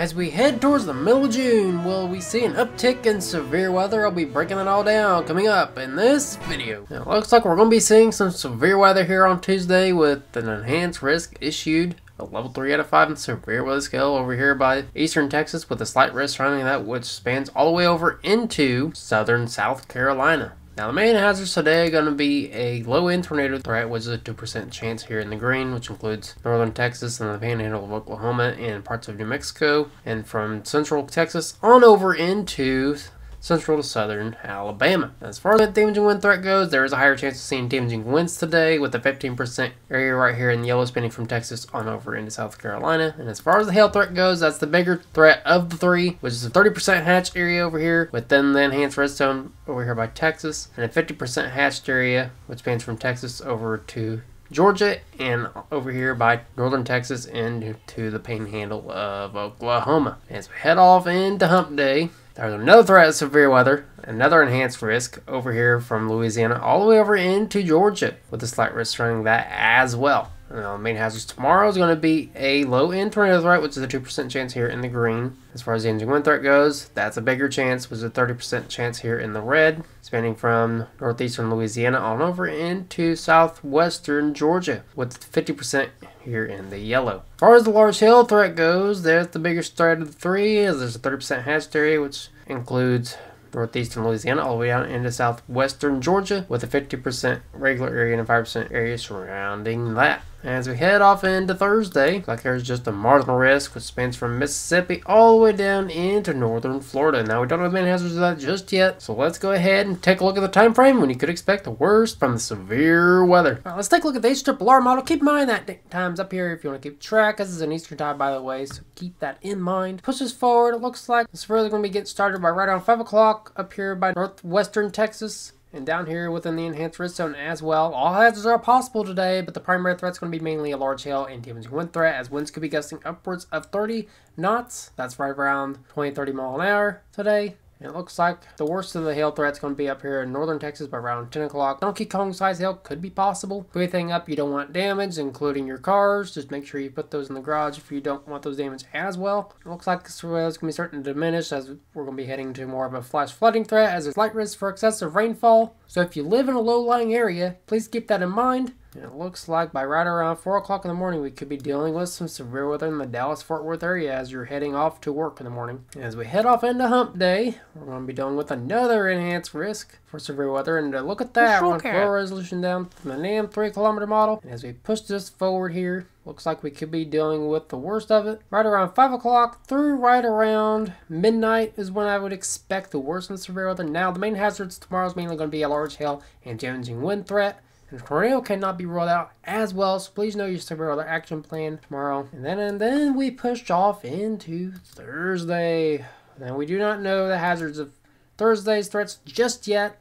As we head towards the middle of June, will we see an uptick in severe weather? I'll be breaking it all down coming up in this video. Now, it looks like we're going to be seeing some severe weather here on Tuesday with an enhanced risk issued. A level 3 out of 5 in severe weather scale over here by eastern Texas with a slight risk surrounding that, which spans all the way over into southern South Carolina. Now the main hazards today are going to be a low-end tornado threat, which is a 2% chance here in the green, which includes northern Texas and the panhandle of Oklahoma and parts of New Mexico, and from central Texas on over into central to southern Alabama. As far as the damaging wind threat goes, there is a higher chance of seeing damaging winds today with a 15% area right here in yellow spanning from Texas on over into South Carolina. And as far as the hail threat goes, that's the bigger threat of the three, which is a 30% hatched area over here within the enhanced red zone over here by Texas, and a 50% hatched area which spans from Texas over to Georgia and over here by northern Texas and to the panhandle of Oklahoma. As we head off into hump day, there's another threat of severe weather, another enhanced risk over here from Louisiana all the way over into Georgia with a slight risk surrounding that as well. Now, the main hazards tomorrow is going to be a low-end tornado threat, which is a 2% chance here in the green. As far as the damaging wind threat goes, that's a bigger chance, which is a 30% chance here in the red, spanning from northeastern Louisiana on over into southwestern Georgia, with 50% here in the yellow. As far as the large hail threat goes, there's the biggest threat of the three, as there's a 30% hatched area, which includes northeastern Louisiana all the way down into southwestern Georgia with a 50% regular area and a 5% area surrounding that. As we head off into Thursday, like there's just a marginal risk which spans from Mississippi all the way down into northern Florida. Now we don't have main hazards of that just yet, so let's go ahead and take a look at the time frame when you could expect the worst from the severe weather. Now, let's take a look at the HRRR model. Keep in mind that time's up here if you want to keep track. This is an Eastern time, by the way, so keep that in mind. Push this forward. It looks like it's really going to be getting started by right around 5 o'clock up here by northwestern Texas. And down here within the enhanced risk zone as well. All hazards are possible today, but the primary threat is going to be mainly a large hail and damaging wind threat, as winds could be gusting upwards of 30 knots. That's right around 20-30 miles an hour today. And it looks like the worst of the hail threat is going to be up here in northern Texas by around 10 o'clock. Donkey Kong size hail could be possible. Put anything up you don't want damaged, including your cars. Just make sure you put those in the garage if you don't want those damaged as well. It looks like this is going to be starting to diminish as we're going to be heading to more of a flash flooding threat, as there's slight risk for excessive rainfall. So if you live in a low-lying area, please keep that in mind. And it looks like by right around 4 o'clock in the morning, we could be dealing with some severe weather in the Dallas-Fort Worth area as you're heading off to work in the morning. As we head off into hump day, we're going to be dealing with another enhanced risk for severe weather. And to look at that, we're going to lower resolution down from the NAM 3-kilometer model. And as we push this forward here, looks like we could be dealing with the worst of it. Right around 5 o'clock through right around midnight is when I would expect the worst of the severe weather. Now, the main hazards tomorrow is mainly going to be a large hail and damaging wind threat. And tornado cannot be ruled out as well, so please know your severe weather action plan tomorrow. And then we pushed off into Thursday. Now, we do not know the hazards of Thursday's threats just yet,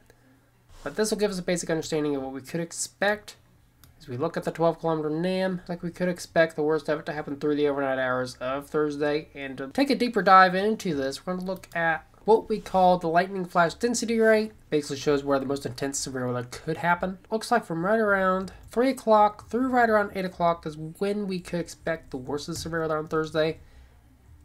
but this will give us a basic understanding of what we could expect. As we look at the 12-kilometer NAM, like we could expect the worst of it to happen through the overnight hours of Thursday. And to take a deeper dive into this, we're going to look at what we call the lightning flash density rate. Basically shows where the most intense severe weather could happen. Looks like from right around 3 o'clock through right around 8 o'clock is when we could expect the worst of the severe weather on Thursday.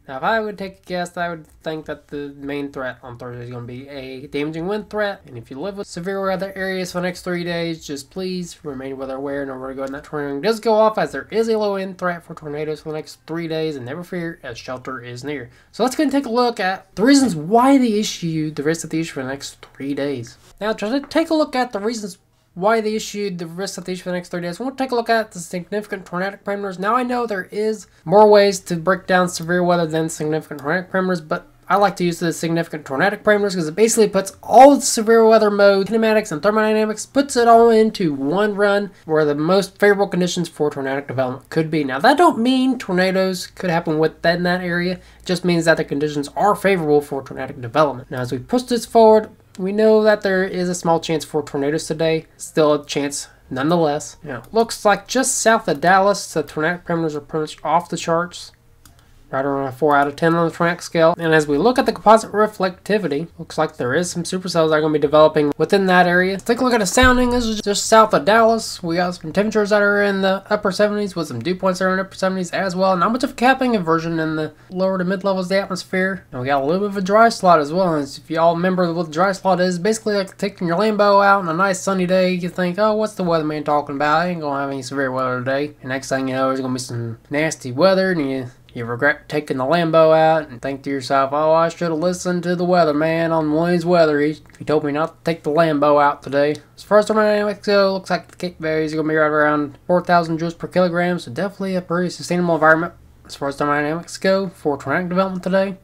Now, if I would take a guess, I would think that the main threat on Thursday is going to be a damaging wind threat. And if you live with severe weather areas for the next 3 days, just please remain weather aware and over to go when that tornado does go off, as there is a low end threat for tornadoes for the next 3 days. And never fear, as shelter is near. So let's go and take a look at the reasons why they issued the rest of the issue for the next 3 days. Now, to take a look at the reasons why they issued the rest of these for the next 3 days, we'll take a look at the significant tornadic parameters. Now, I know there is more ways to break down severe weather than significant tornadic parameters, but I like to use the significant tornadic parameters because it basically puts all the severe weather modes, kinematics and thermodynamics, puts it all into one run where the most favorable conditions for tornadic development could be. Now, that don't mean tornadoes could happen within that area. It just means that the conditions are favorable for tornadic development. Now, as we push this forward, we know that there is a small chance for tornadoes today. Still a chance nonetheless. Now, looks like just south of Dallas, the tornadic parameters are pretty much off the charts. right around a 4 out of 10 on the tornadic scale. And as we look at the composite reflectivity, looks like there is some supercells that are going to be developing within that area. Let's take a look at the sounding. This is just south of Dallas. We got some temperatures that are in the upper 70s with some dew points that are in the upper 70s as well. Not much of a capping inversion in the lower to mid levels of the atmosphere. And we got a little bit of a dry slot as well. And if you all remember what the dry slot is, basically like taking your Lambo out on a nice sunny day. You think, oh, what's the weatherman talking about? I ain't going to have any severe weather today. And next thing you know, there's going to be some nasty weather, and you regret taking the Lambo out and think to yourself, oh, I should have listened to the weatherman on Williams Weather. He told me not to take the Lambo out today. As far as thermodynamics go, looks like the Cape values are going to be right around 4,000 joules per kilogram, so definitely a pretty sustainable environment as far as thermodynamics go for tornadic development today.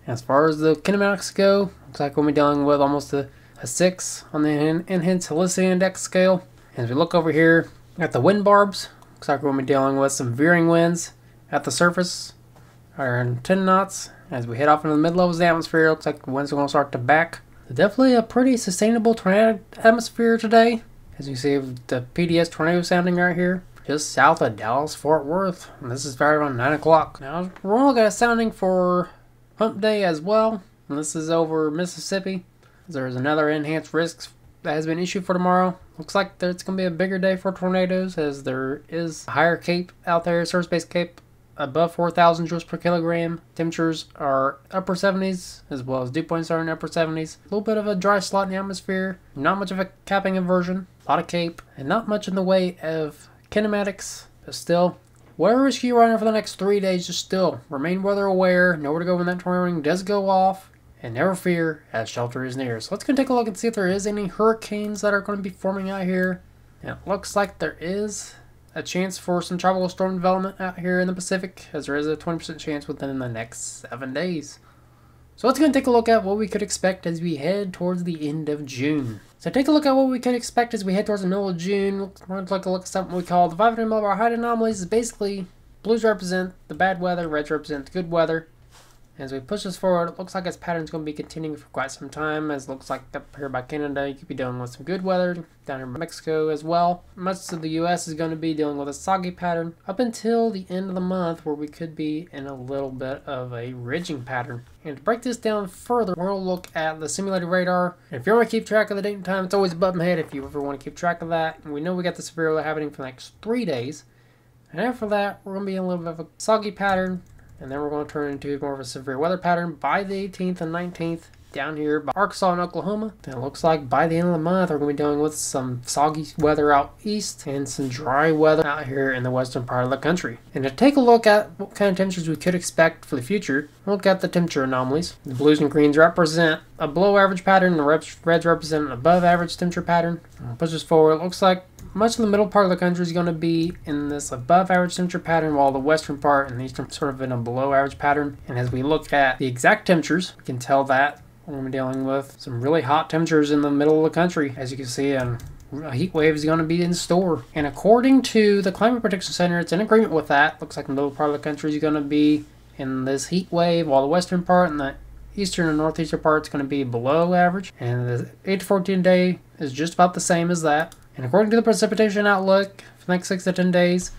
As far as the kinematics go, looks like we'll be dealing with almost a 6 on the enhanced helicity index scale. As we look over here at the wind barbs, looks like we're going to be dealing with some veering winds at the surface, around 10 knots. As we head off into the mid-levels of the atmosphere, looks like the winds are going to start to back. So definitely a pretty sustainable tornado atmosphere today. As you see the PDS tornado sounding right here, just south of Dallas, Fort Worth. And this is right around 9 o'clock. Now, we're all got a sounding for Hump Day as well. And this is over Mississippi. There's another enhanced risk that has been issued for tomorrow. Looks like it's going to be a bigger day for tornadoes, as there is a higher cape out there, surface-based cape, above 4,000 joules per kilogram. Temperatures are upper 70s, as well as dew points are in upper 70s. A little bit of a dry slot in the atmosphere, not much of a capping inversion, a lot of cape, and not much in the way of kinematics, but still, weather risk you running for the next 3 days, just still remain weather aware, know where to go when that tornado ring does go off, and never fear, as shelter is near. So let's go take a look and see if there is any hurricanes that are going to be forming out here. And it looks like there is a chance for some tropical storm development out here in the Pacific, as there is a 20% chance within the next 7 days. So let's go and take a look at what we could expect as we head towards the end of June. So take a look at what we could expect as we head towards the middle of June. We're going to take a look at something we call the 500 millibar height anomalies. Is basically blues represent the bad weather, reds represent the good weather. As we push this forward, it looks like this pattern is going to be continuing for quite some time, as it looks like up here by Canada, you could be dealing with some good weather, down here by Mexico as well. Most of the U.S. is going to be dealing with a soggy pattern up until the end of the month, where we could be in a little bit of a ridging pattern. And to break this down further, we'll look at the simulated radar. And if you want to keep track of the date and time, it's always above my head if you ever want to keep track of that. And we know we got the severe weather happening for the next 3 days. And after that, we're going to be in a little bit of a soggy pattern. And then we're going to turn into more of a severe weather pattern by the 18th and 19th down here by Arkansas and Oklahoma. And it looks like by the end of the month, we're going to be dealing with some soggy weather out east and some dry weather out here in the western part of the country. And to take a look at what kind of temperatures we could expect for the future, we'll look at the temperature anomalies. The blues and greens represent a below average pattern, and the reds represent an above average temperature pattern. I'll push this forward. It looks like much of the middle part of the country is going to be in this above average temperature pattern, while the western part and the eastern sort of in a below average pattern. And as we look at the exact temperatures, we can tell that we're going to be dealing with some really hot temperatures in the middle of the country. As you can see, a heat wave is going to be in store. And according to the Climate Protection Center, it's in agreement with that. Looks like the middle part of the country is going to be in this heat wave, while the western part and the eastern and northeastern part is going to be below average. And the 8 to 14 day is just about the same as that. And according to the precipitation outlook for the next 6 to 10 days,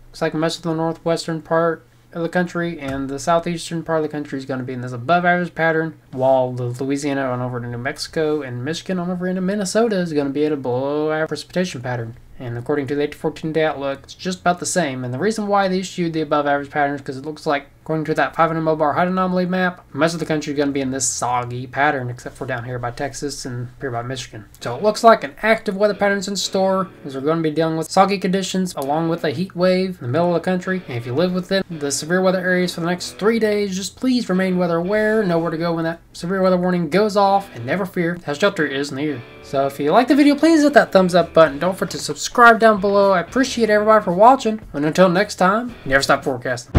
looks like much of the northwestern part of the country and the southeastern part of the country is going to be in this above average pattern, while the Louisiana on over to New Mexico and Michigan on over into Minnesota is going to be at a below average precipitation pattern. And according to the 8 to 14 day outlook, it's just about the same. And the reason why they issued the above average pattern is because it looks like, according to that 500 millibar height anomaly map, most of the country is going to be in this soggy pattern, except for down here by Texas and here by Michigan. So it looks like an active weather pattern is in store, as we're going to be dealing with soggy conditions along with a heat wave in the middle of the country. And if you live within the severe weather areas for the next 3 days, just please remain weather aware, know where to go when that severe weather warning goes off, and never fear, that shelter is near. So if you like the video, please hit that thumbs up button. Don't forget to subscribe down below. I appreciate everybody for watching. And until next time, never stop forecasting.